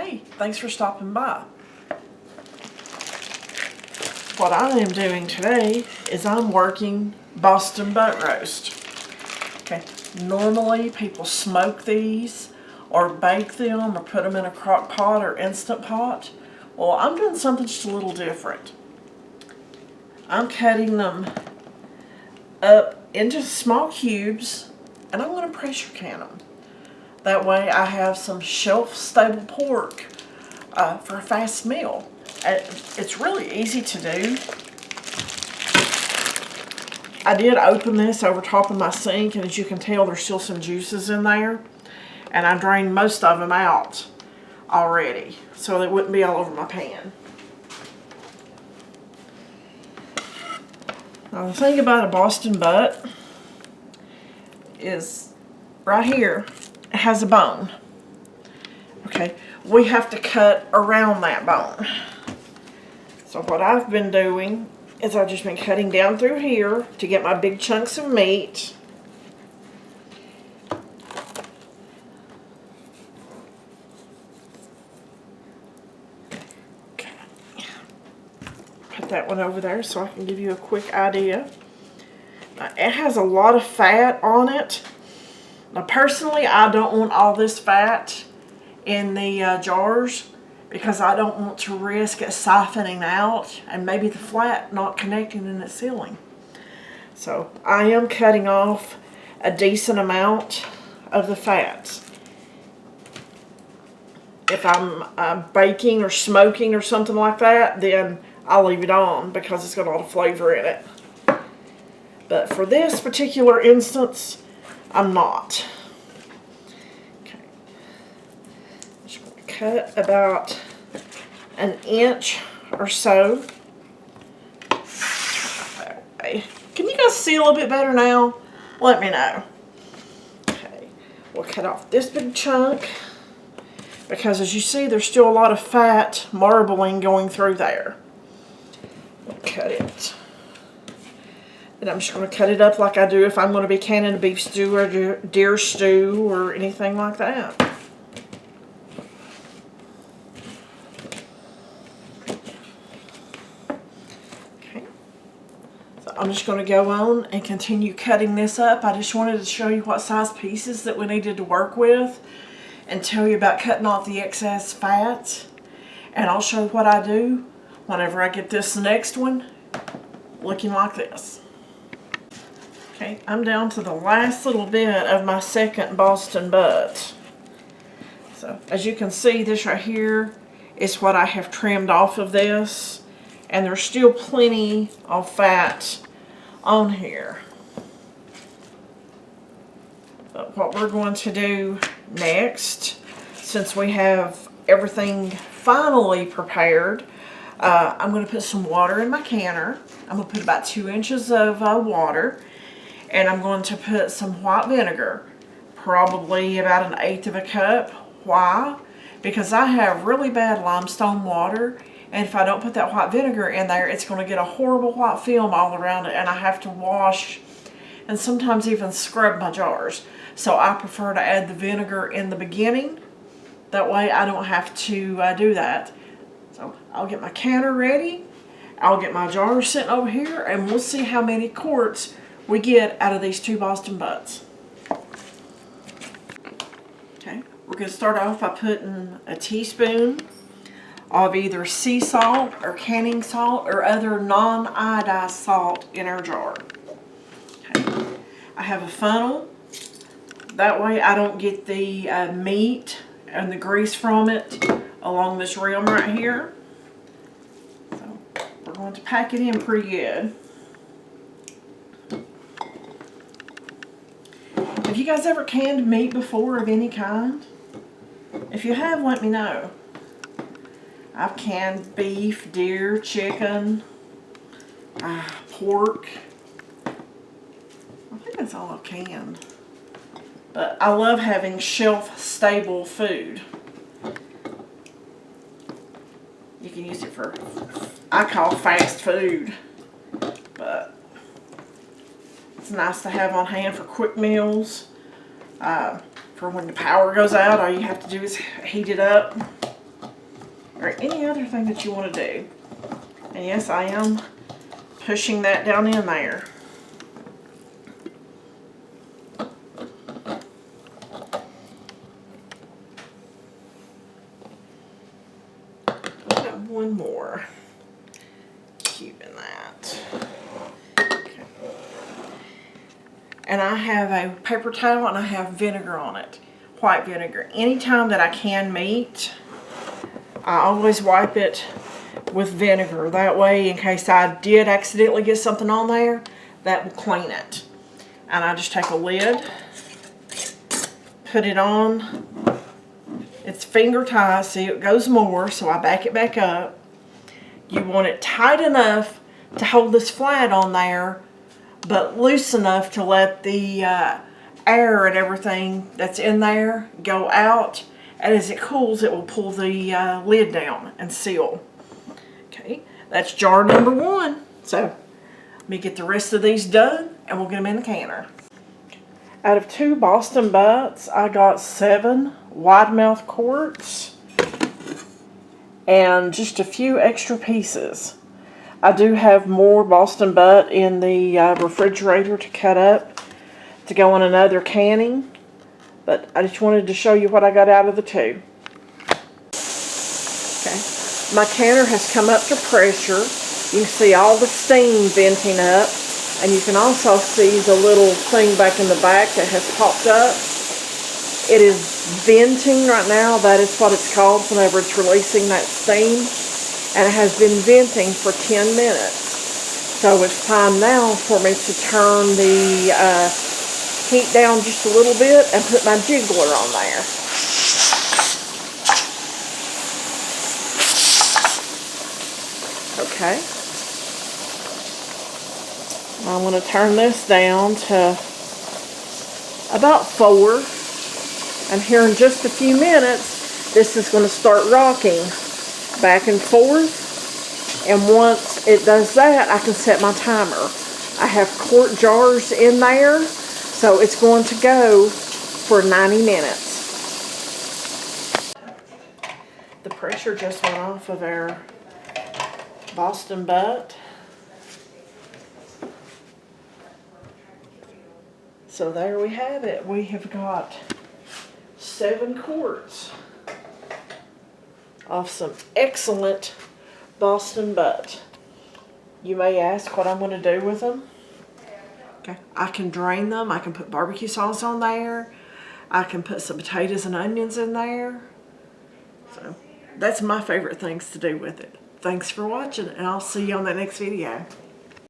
Hey, thanks for stopping by. What I am doing today is I'm working Boston butt roast. Okay, normally people smoke these or bake them or put them in a crock pot or instant pot. Well, I'm doing something just a little different. I'm cutting them up into small cubes and I'm going to pressure can them. That way I have some shelf-stable pork for a fast meal. It's really easy to do. I did open this over top of my sink, and as you can tell, there's still some juices in there. And I drained most of them out already, so they wouldn't be all over my pan. Now the thing about a Boston butt is right here, it has a bone. Okay, we have to cut around that bone. So what I've been doing is I've just been cutting down through here to get my big chunks of meat. Okay. Put that one over there so I can give you a quick idea. Now, it has a lot of fat on it. Now personally, I don't want all this fat in the jars, because I don't want to risk it siphoning out and maybe the flat not connecting in its sealing. So I am cutting off a decent amount of the fats. If I'm baking or smoking or something like that, then I'll leave it on because it's got a lot of flavor in it. But for this particular instance, I'm not. Cut about an inch or so. That way. Can you guys see a little bit better now? Let me know. Okay, we'll cut off this big chunk because as you see, there's still a lot of fat marbling going through there. We'll cut it. And I'm just going to cut it up like I do if I'm going to be canning a beef stew or deer stew or anything like that. I'm just going to go on and continue cutting this up. I just wanted to show you what size pieces that we needed to work with and tell you about cutting off the excess fat. And I'll show you what I do whenever I get this next one looking like this. Okay, I'm down to the last little bit of my second Boston butt. So as you can see, this right here is what I have trimmed off of this. And there's still plenty of fat on here. But what we're going to do next, since we have everything finally prepared, I'm going to put some water in my canner. I'm going to put about 2 inches of water. And I'm going to put some white vinegar, probably about 1/8 of a cup. Why? Because I have really bad limestone water. And if I don't put that white vinegar in there, it's going to get a horrible white film all around it. And I have to wash and sometimes even scrub my jars. So I prefer to add the vinegar in the beginning. That way I don't have to do that. So I'll get my canner ready. I'll get my jar sitting over here. And we'll see how many quarts we get out of these 2 Boston butts. Okay, we're going to start off by putting a teaspoon of either sea salt or canning salt or other non-iodized salt in our jar. Okay. I have a funnel. That way I don't get the meat and the grease from it along this rim right here. So we're going to pack it in pretty good. Have you guys ever canned meat before of any kind? If you have, let me know. I've canned beef, deer, chicken, pork. I think that's all I've canned. But I love having shelf-stable food. You can use it for, I call fast food. But it's nice to have on hand for quick meals. For when the power goes out, all you have to do is heat it up. or any other thing that you want to do. And yes, I am pushing that down in there. I've got one more cube in that. Okay. And I have a paper towel and I have vinegar on it, white vinegar. Anytime that I can meat, I always wipe it with vinegar. That way, in case I did accidentally get something on there, that will clean it. And I just take a lid, put it on. It's finger tight, see it goes more, so I back it back up. You want it tight enough to hold this flat on there, but loose enough to let the air and everything that's in there go out. And as it cools, it will pull the lid down and seal. Okay, that's jar number 1. So let me get the rest of these done and we'll get them in the canner. Out of 2 Boston butts, I got 7 wide mouth quarts and just a few extra pieces. I do have more Boston butt in the refrigerator to cut up to go in another canning, but I just wanted to show you what I got out of the 2. Okay, my canner has come up to pressure. You can see all the steam venting up, and you can also see the little thing back in the back that has popped up. It is venting right now. That is what it's called whenever it's releasing that steam. And it has been venting for 10 minutes. So it's time now for me to turn the heat down just a little bit and put my jiggler on there. Okay. I'm going to turn this down to about 4. And here in just a few minutes, this is going to start rocking back and forth. And once it does that, I can set my timer. I have quart jars in there, so it's going to go for 90 minutes. The pressure just went off of our Boston butt. So there we have it. We have got 7 quarts of some excellent Boston butt. You may ask what I'm going to do with them. Okay, I can drain them. I can put barbecue sauce on there. I can put some potatoes and onions in there. So that's my favorite things to do with it. Thanks for watching, and I'll see you on the next video.